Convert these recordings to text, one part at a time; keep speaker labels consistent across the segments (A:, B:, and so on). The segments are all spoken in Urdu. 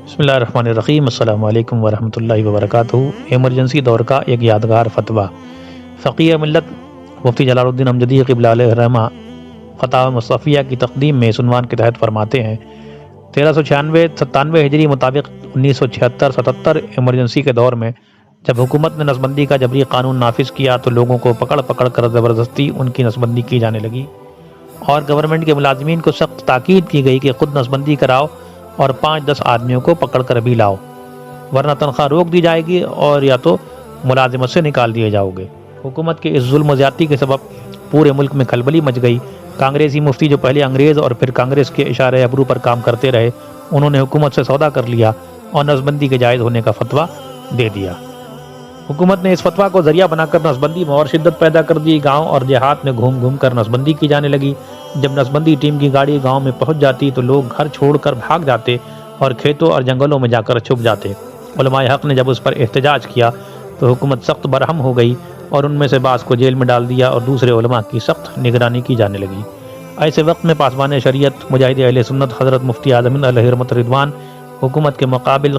A: بسم اللہ الرحمن الرحیم۔ السلام علیکم ورحمۃ اللہ وبرکاتہ۔ ایمرجنسی دور کا ایک یادگار فتویٰ۔ فقیہ ملت مفتی جلال الدین امجدی قبلہ علیہ الرحمہ فتاوی مصطفیہ کی تقدیم میں اس عنوان کے تحت فرماتے ہیں 1396-97 ہجری مطابق 1976-77 ایمرجنسی کے دور میں جب حکومت نے نسبندی کا جبری قانون نافذ کیا تو لوگوں کو پکڑ پکڑ کر زبردستی ان کی نسبندی کی جانے لگی اور گورنمنٹ کے ملازمین کو سخت تاکید کی گئی کہ خود نسبندی کراؤ اور 5-10 آدمیوں کو پکڑ کر بھی لاؤ ورنہ تنخواہ روک دی جائے گی اور یا تو ملازمت سے نکال دیے جاؤ گے۔ حکومت کے اس ظلم و زیادتی کے سبب پورے ملک میں کھلبلی مچ گئی۔ کانگریسی مفتی جو پہلے انگریز اور پھر کانگریس کے اشارے ابرو پر کام کرتے رہے، انہوں نے حکومت سے سودا کر لیا اور نسبندی کے جائز ہونے کا فتویٰ دے دیا۔ حکومت نے اس فتویٰ کو ذریعہ بنا کر نسبندی میں اور شدت پیدا کر دی۔ گاؤں اور دیہات میں گھوم گھوم کر نسبندی کی جانے لگی۔ جب نسبندی ٹیم کی گاڑی گاؤں میں پہنچ جاتی تو لوگ گھر چھوڑ کر بھاگ جاتے اور کھیتوں اور جنگلوں میں جا کر چھپ جاتے۔ علماء حق نے جب اس پر احتجاج کیا تو حکومت سخت برہم ہو گئی اور ان میں سے بعض کو جیل میں ڈال دیا اور دوسرے علماء کی سخت نگرانی کی جانے لگی۔ ایسے وقت میں پاسبان شریعت مجاہد اہل سنت حضرت مفتی اعظم علیہ رحمت رضوان حکومت کے مقابل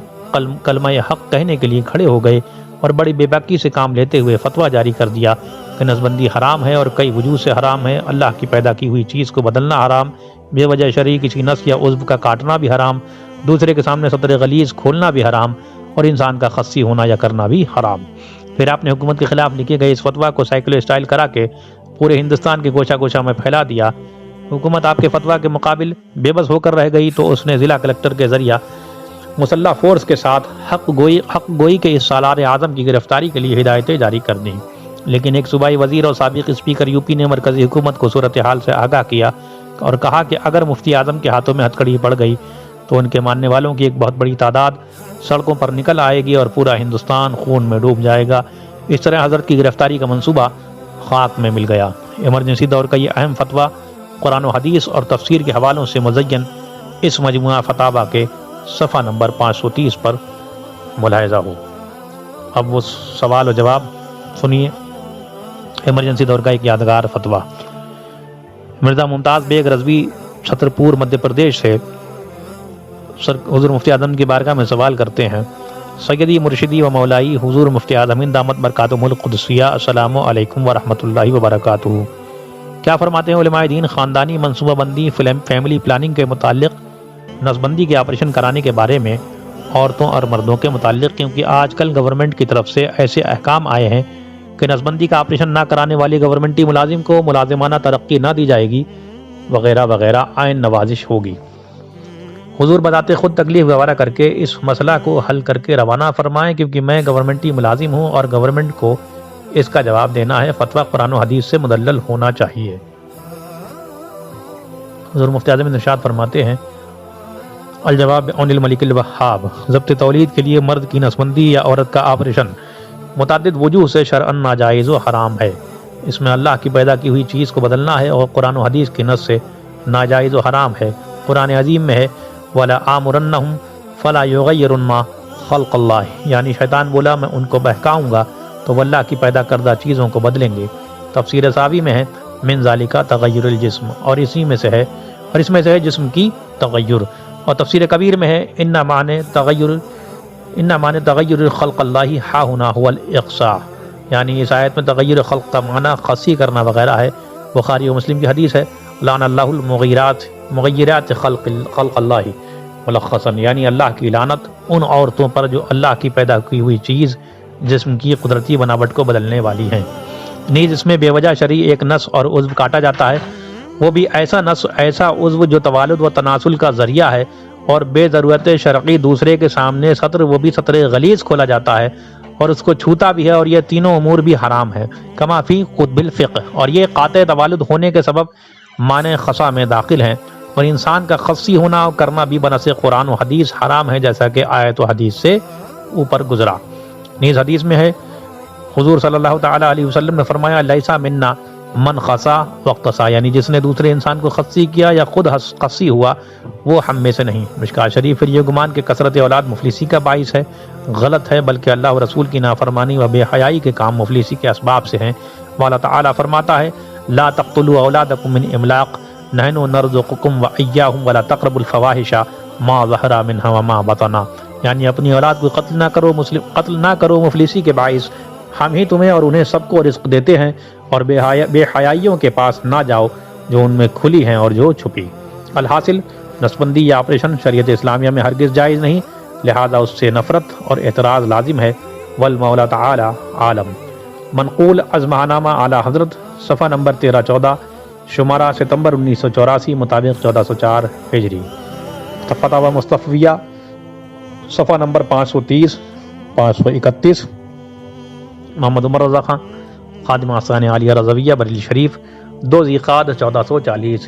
A: کلمہ حق کہنے کے لیے کھڑے ہو گئے اور بڑی بے باکی سے کام لیتے ہوئے فتویٰ جاری کر دیا کہ نسبندی حرام ہے اور کئی وجوہ سے حرام ہے۔ اللہ کی پیدا کی ہوئی چیز کو بدلنا حرام، بے وجہ شرعی کسی نس یا عضو کا کاٹنا بھی حرام، دوسرے کے سامنے سطر غلیظ کھولنا بھی حرام اور انسان کا خصی ہونا یا کرنا بھی حرام۔ پھر آپ نے حکومت کے خلاف لکھے گئے اس فتویٰ کو سائیکلو اسٹائل کرا کے پورے ہندوستان کے گوشہ گوشہ میں پھیلا دیا۔ حکومت آپ کے فتویٰ کے مقابل بے بس ہو کر رہ گئی تو اس نے ضلع کلکٹر کے ذریعہ مسلح فورس کے ساتھ حق گوئی کے اس سالار اعظم کی گرفتاری کے لیے ہدایتیں جاری کر دیں۔ لیکن ایک صوبائی وزیر اور سابق اسپیکر یوپی نے مرکزی حکومت کو صورتحال سے آگاہ کیا اور کہا کہ اگر مفتی اعظم کے ہاتھوں میں ہتھکڑی پڑ گئی تو ان کے ماننے والوں کی ایک بہت بڑی تعداد سڑکوں پر نکل آئے گی اور پورا ہندوستان خون میں ڈوب جائے گا۔ اس طرح حضرت کی گرفتاری کا منصوبہ خاک میں مل گیا۔ ایمرجنسی دور کا یہ اہم فتویٰ قرآن و حدیث اور تفسیر کے حوالوں سے مزین اس مجموعہ فتاوی کے صفحہ نمبر 530 پر ملاحظہ ہو۔ اب وہ سوال و جواب سنیے۔ ایمرجنسی دور کا ایک یادگار فتویٰ۔ مرزا ممتاز بیگ رضوی چھترپور مدھیہ پردیش سے حضور مفتی اعظم کی بارگاہ میں سوال کرتے ہیں: سیدی مرشدی و مولائی حضور مفتی اعظم دامت برکاتہم القدسیہ، السلام علیکم ورحمۃ اللہ وبرکاتہ۔ کیا فرماتے ہیں علماء دین خاندانی منصوبہ بندی فیملی پلاننگ کے متعلق نسبندی کے آپریشن کرانے کے بارے میں عورتوں اور مردوں کے متعلق، کیونکہ آج کل گورنمنٹ کی طرف سے ایسے احکام آئے ہیں کہ نسبندی کا آپریشن نہ کرانے والے گورنمنٹی ملازم کو ملازمانہ ترقی نہ دی جائے گی وغیرہ وغیرہ عین نوازش ہوگی۔ حضور بذات خود تکلیف گوارا کر کے اس مسئلہ کو حل کر کے روانہ فرمائیں، کیونکہ میں گورنمنٹی ملازم ہوں اور گورنمنٹ کو اس کا جواب دینا ہے۔ فتویٰ قرآن و حدیث سے مدلل ہونا چاہیے۔ حضور مفتی اعظم ارشاد فرماتے ہیں: الجواب عن الملک الوہاب، ضبط تولید کے لیے مرد کی نسبندی یا عورت کا آپریشن متعدد وجوہ سے شرعاً ناجائز و حرام ہے۔ اس میں اللہ کی پیدا کی ہوئی چیز کو بدلنا ہے اور قرآن و حدیث کی نص سے ناجائز و حرام ہے۔ قرآن عظیم میں ہے وَلَا آمُرَنَّهُمْ فَلَا يُغَيِّرُنَّ خَلْقَ اللَّهِ، یعنی شیطان بولا میں ان کو بہکاؤں گا تو وہ اللہ کی پیدا کردہ چیزوں کو بدلیں گے۔ تفسیر ساوی میں ہے من ذالک تغیر الجسم، اور اس میں سے ہے جسم کی تغیر۔ اور تفسیر کبیر میں ہے ان معنی تغیر خلق اللہ ہا ہنا هو الاقصاء، یعنی اس آیت میں تغیر خلق کا معنی خاصی کرنا وغیرہ ہے۔ بخاری و مسلم کی حدیث ہے لعن اللہ مغیرات خلق اللہ ملخصاً، یعنی اللہ کی لعنت ان عورتوں پر جو اللہ کی پیدا کی ہوئی چیز جسم کی قدرتی بناوٹ کو بدلنے والی ہیں۔ نیز اس میں بے وجہ شرعی ایک نس اور عضو کاٹا جاتا ہے، وہ بھی ایسا نس ایسا عضو جو توالد و تناسل کا ذریعہ ہے، اور بے ضرورت شرعی دوسرے کے سامنے سطر وہ بھی سطر غلیظ کھولا جاتا ہے اور اس کو چھوتا بھی ہے، اور یہ تینوں امور بھی حرام ہے۔ کما فی قطب الفقہ، اور یہ قاطع توالد ہونے کے سبب معنی خصا میں داخل ہیں، اور انسان کا خصی ہونا اور کرنا بھی بنص قرآن و حدیث حرام ہے، جیسا کہ آیت و حدیث سے اوپر گزرا۔ نیز حدیث میں ہے حضور صلی اللہ تعالیٰ علیہ وسلم نے فرمایا لیسا منا من خصا واقتصا، یعنی جس نے دوسرے انسان کو خصی کیا یا خود خصی ہوا وہ ہم میں سے نہیں۔ مشکوٰۃ شریف۔ پھر یہ گمان کہ کثرت اولاد مفلسی کا باعث ہے غلط ہے، بلکہ اللہ و رسول کی نافرمانی و بے حیائی کے کام مفلسی کے اسباب سے ہیں۔ اللہ تعالیٰ فرماتا ہے لا تقتلوا اولادکم من املاق نحن نرزقکم وایاہم ولا تقربوا الفواحش ما ظہر منها وما بطن، یعنی اپنی اولاد کو قتل نہ کرو مفلسی کے باعث، ہم ہی تمہیں اور انہیں سب کو رزق دیتے ہیں، اور بے حیائیوں کے پاس نہ جاؤ جو ان میں کھلی ہیں اور جو چھپی۔ الحاصل نسبندی یا آپریشن شریعت اسلامیہ میں ہرگز جائز نہیں، لہذا اس سے نفرت اور اعتراض لازم ہے۔ والمولا تعالی عالم۔ منقول عزمہ نامہ اعلیٰ حضرت، صفحہ نمبر 1314، شمارہ ستمبر 1984 مطابق 1404 ہجری۔ فتاوی مصطفیہ، صفحہ نمبر 530 531، محمد عمر رضا خان، خادم آستانِ عالیہ رضویہ، بریلی شریف، 2 ذی القعدہ 1440۔